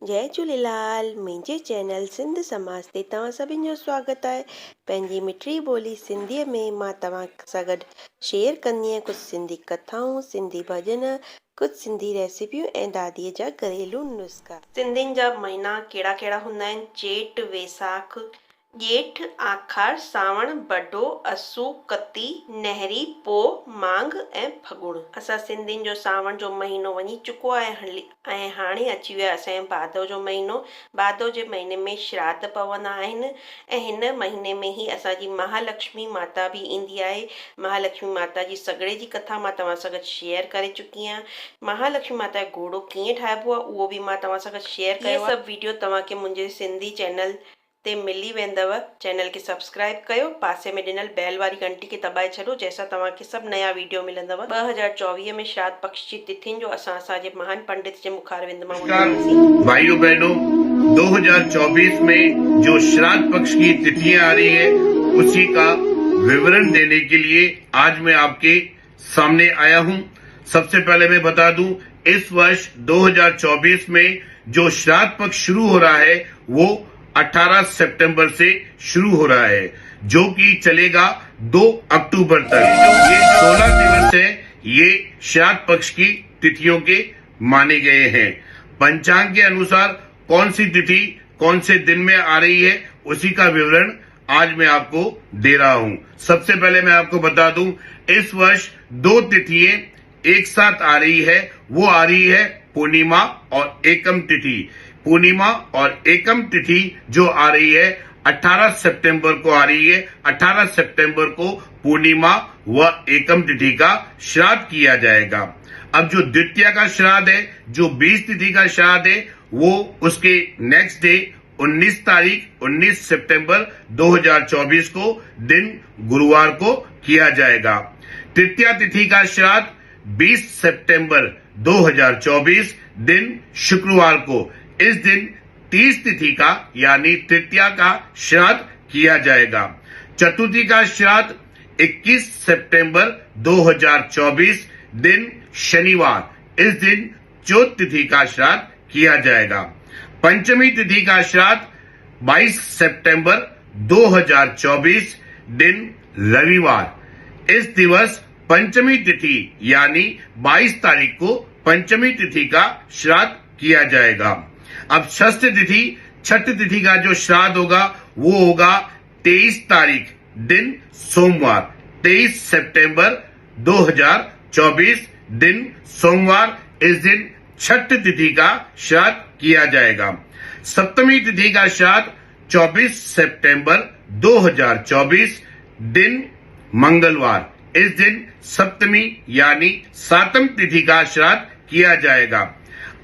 जय झूलेलाल। मुंहिंजे चैनल सिंध समाज ते तव्हां सभिनि जो स्वागत आहे। पंहिंजी मिठड़ी ॿोली सिंधीअ में मां तव्हां सां गॾु शेयर कंदी आहियां कुझु सिंधी कथाऊं, सिंधी भॼन, कुझु सिंधी रेसिपियूं ऐं दादीअ जा घरेलू नुस्खा। सिंधियुनि जा महीना कहिड़ा कहिड़ा हूंदा आहिनि? जेठ, वेसाख, ॼेठ, आखार, सावण, बडो, असू, कती, नहरी, पोह, मांग ऐं फगुण। असां सिंधियुनि जो सावण जो महीनो वञी चुको आहे ऐं हाणे अची वियो आहे असांजो भादव जो महीनो। भादव जे महीने में श्राद्ध पवंदा आहिनि ऐं हिन महीने में ई असांजी महालक्ष्मी माता बि ईंदी आहे। महालक्ष्मी माता जी सॻिड़े जी कथा मां तव्हां सां गॾु शेयर करे चुकी आहियां। महालक्ष्मी माता जो घोड़ो कीअं ठाहिबो आहे उहो बि मां तव्हां सां गॾु शेयर कयो आहे। सभु वीडियो तव्हांखे मुंहिंजे सिंधी चैनल ते मिली वेंदव। चैनल खे सब्सक्राइब कयो, पासे में ॾिनल बैल वारी घंटी खे दॿाए छॾो जंहिंसां तव्हांखे सभु नया वीडियो मिलंदव। 2024 में श्राद्ध पक्ष जी तिथियुनि जो असांजे महान पंडित जे मुखारविंद मां भाइयों बहनों, 2024 में जो श्राद्ध पक्ष की तिथियां आ रही है उसी का विवरण देने के लिए आज मैं आपके सामने आया हूं। सबसे पहले मैं बता दूं, इस वर्ष 2024 में जो श्राद्ध पक्ष शुरू हो रहा है वो 18 सितंबर से शुरू हो रहा है, जो कि चलेगा 2 अक्टूबर तक। ये 16 दिवस है, ये श्राद्ध पक्ष की तिथियों के माने गए हैं। पंचांग के अनुसार कौन सी तिथि कौन से दिन में आ रही है उसी का विवरण आज मैं आपको दे रहा हूं। सबसे पहले मैं आपको बता दूं, इस वर्ष 2 तिथियां एक साथ आ रही है। वो आ रही है पूर्णिमा और एकम तिथि। पूर्णिमा और एकम तिथि जो आ रही है 18 सितंबर को आ रही है। 18 सितंबर को पूर्णिमा व एकम तिथि का श्राद्ध किया जाएगा। अब जो द्वितीया का श्राद्ध है, जो 20 तिथि का श्राद्ध है, वो उसके नेक्स्ट डे 19 सितंबर 2024 को दिन गुरुवार को किया जाएगा। तृतीया तिथि का श्राद्ध 20 सितंबर 2024 दिन शुक्रवार को, इस दिन 30 तिथि का यानी तृतीया का श्राद्ध किया जाएगा। चतुर्थी का श्राद्ध 21 सितंबर 2024 दिन शनिवार, इस दिन चौथ तिथि का श्राद्ध किया जाएगा। पंचमी तिथि का श्राद्ध 22 सितंबर 2024 दिन रविवार, इस दिवस पंचमी तिथि यानी 22 तारीख को पंचमी तिथि का श्राद्ध किया जाएगा। अब षष्ठ तिथि, छठ तिथि का जो श्राद्ध होगा वो होगा 23 तारीख दिन सोमवार, 23 सितंबर 2024 दिन सोमवार, इस दिन छठ तिथि का श्राद्ध किया जाएगा। सप्तमी तिथि का श्राद्ध 24 सितंबर 2024 दिन मंगलवार, इस दिन सप्तमी यानी 7वीं तिथि का श्राद्ध किया जाएगा।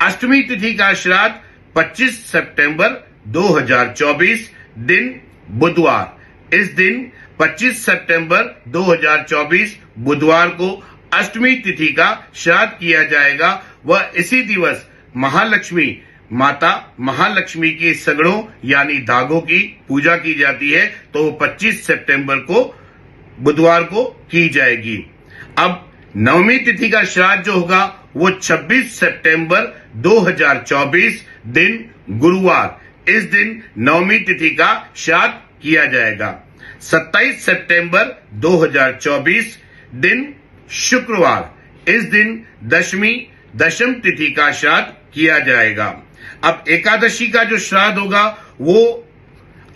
अष्टमी तिथि का श्राद्ध 25 सितंबर 2024 दिन बुधवार, इस दिन 25 सितंबर 2024 बुधवार को अष्टमी तिथि का श्राद्ध किया जाएगा। वह इसी दिवस महालक्ष्मी माता महालक्ष्मी की सगड़ों यानी धागों की पूजा की जाती है, तो 25 सितंबर को बुधवार को की जाएगी। अब नवमी तिथि का श्राद्ध जो होगा वो 26 सितंबर 2024 दिन गुरुवार, इस दिन नवमी तिथि का श्राद्ध किया जाएगा। 27 सितंबर 2024 दिन शुक्रवार, इस दिन दशम तिथि का श्राद्ध किया जाएगा। अब एकादशी का जो श्राद्ध होगा वो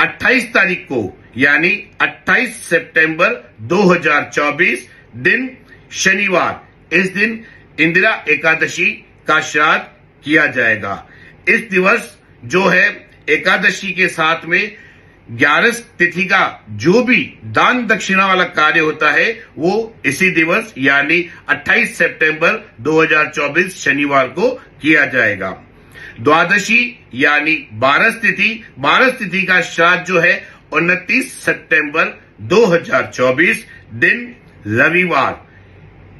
28 तारीख को यानी 28 सितंबर 2024 दिन शनिवार, इस दिन इंदिरा एकादशी का श्राद्ध किया जाएगा। इस दिवस जो है एकादशी के साथ में 11 तिथि का जो भी दान दक्षिणा वाला कार्य होता है वो इसी दिवस यानी 28 सितंबर 2024 शनिवार को किया जाएगा। द्वादशी यानी 12 तिथि का श्राद्ध जो है 29 सितंबर 2024 दिन रविवार,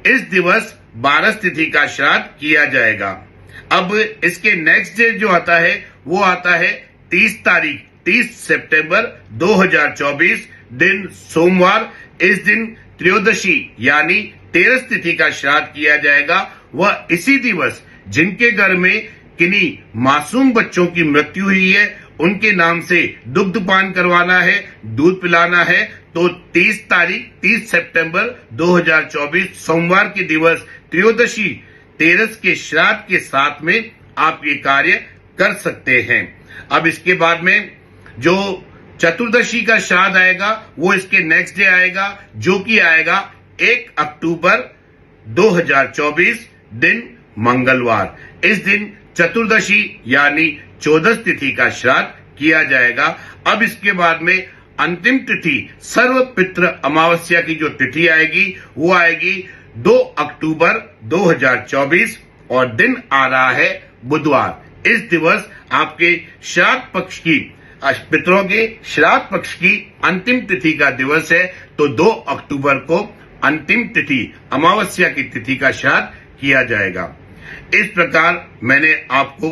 इस दिवस 12 तिथि का श्राद्ध किया जाएगा। अब इसके नेक्स्ट डे जो आता है वो आता है 30 सितंबर 2024 दिन सोमवार, इस दिन त्रयोदशी यानी 13 तिथि का श्राद्ध किया जाएगा। वह इसी दिवस जिनके घर में किन्हीं मासूम बच्चों की मृत्यु हुई है, उनके नाम से दुग्धपान करवाना है, दूध पिलाना है, तो 30 सितंबर 2024 सोमवार के दिवस त्रयोदशी तेरस के श्राद्ध के साथ में आप ये कार्य कर सकते हैं। अब इसके बाद में जो चतुर्दशी का श्राद्ध आएगा वो इसके नेक्स्ट डे आएगा, जो कि आएगा 1 अक्टूबर 2024 दिन मंगलवार। इस दिन चतुर्दशी यानी 14 तिथि का श्राद्ध किया जाएगा। अब इसके बाद में अंतिम तिथि सर्वपितृ अमावस्या की जो तिथि आएगी वो आएगी 2 अक्टूबर 2024 और दिन आ रहा है बुधवार। इस दिवस आपके श्राद्ध पक्ष की पितरों के श्राद्ध पक्ष की अंतिम तिथि का दिवस है, तो 2 अक्टूबर को अंतिम तिथि अमावस्या की तिथि का श्राद्ध किया जाएगा। इस प्रकार मैंने आपको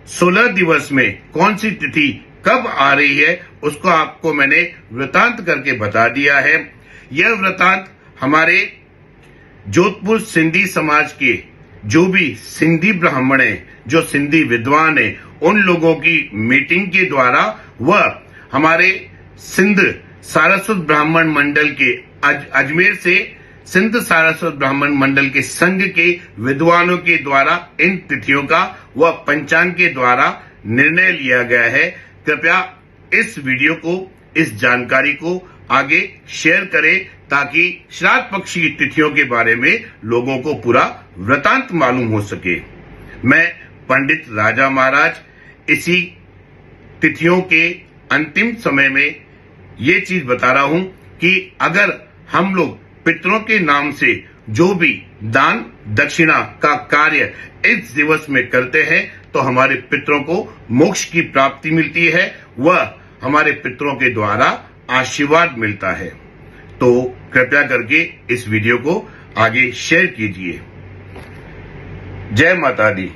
16 दिवस में कौन सी तिथि कब आ रही है उसको आपको मैंने वृतांत करके बता दिया है। यह वृतांत हमारे जोधपुर सिंधी समाज के जो भी सिंधी ब्राह्मण हैं, जो सिंधी विद्वान हैं, उन लोगों की मीटिंग के द्वारा वह हमारे सिंध सारस्वत ब्राह्मण मंडल के अजमेर से सिंध सारस्वत ब्राह्मण मंडल के संघ के विद्वानों के द्वारा इन तिथियों का व पंचांग के द्वारा निर्णय लिया गया है। कृपया इस वीडियो को, इस जानकारी को आगे शेयर करें ताकि श्राद्ध पक्ष की तिथियों के बारे में लोगों को पूरा वृतांत मालूम हो सके। मैं पंडित राजा महाराज इसी तिथियों के अंतिम समय में ये चीज बता रहा हूं कि अगर हम लोग पितरों के नाम से जो भी दान दक्षिणा का कार्य इस दिवस में करते हैं तो हमारे पितरों को मोक्ष की प्राप्ति मिलती है, वह हमारे पितरों के द्वारा आशीर्वाद मिलता है। तो कृपया करके इस वीडियो को आगे शेयर कीजिए। जय माता दी।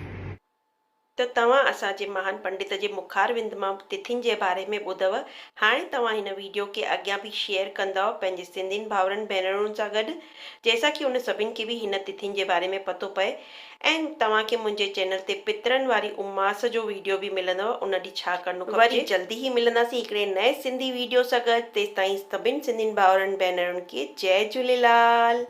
तो तव्हां असांजे महान पंडित जे मुखारविंद मां तिथियुनि जे बारे में ॿुधव। हाणे तव्हां हिन वीडियो खे अॻियां बि शेयर कंदव पंहिंजे सिंधियुनि भाउरनि भेनरुनि सां गॾु, जंहिंसां कि उन सभिनि खे बि हिन तिथियुनि जे बारे में पतो पए ऐं तव्हांखे मुंहिंजे चैनल ते पितरनि वारी उमास जो वीडियो बि मिलंदव। उन ॾींहुं छा करणो खपे। वरी जल्दी ई मिलंदासीं हिकिड़े नए सिंधी वीडियो सां गॾु। तेसिताईं सभिनि सिंधियुनि भाउरनि भेनरुनि खे जय झूलेलाल।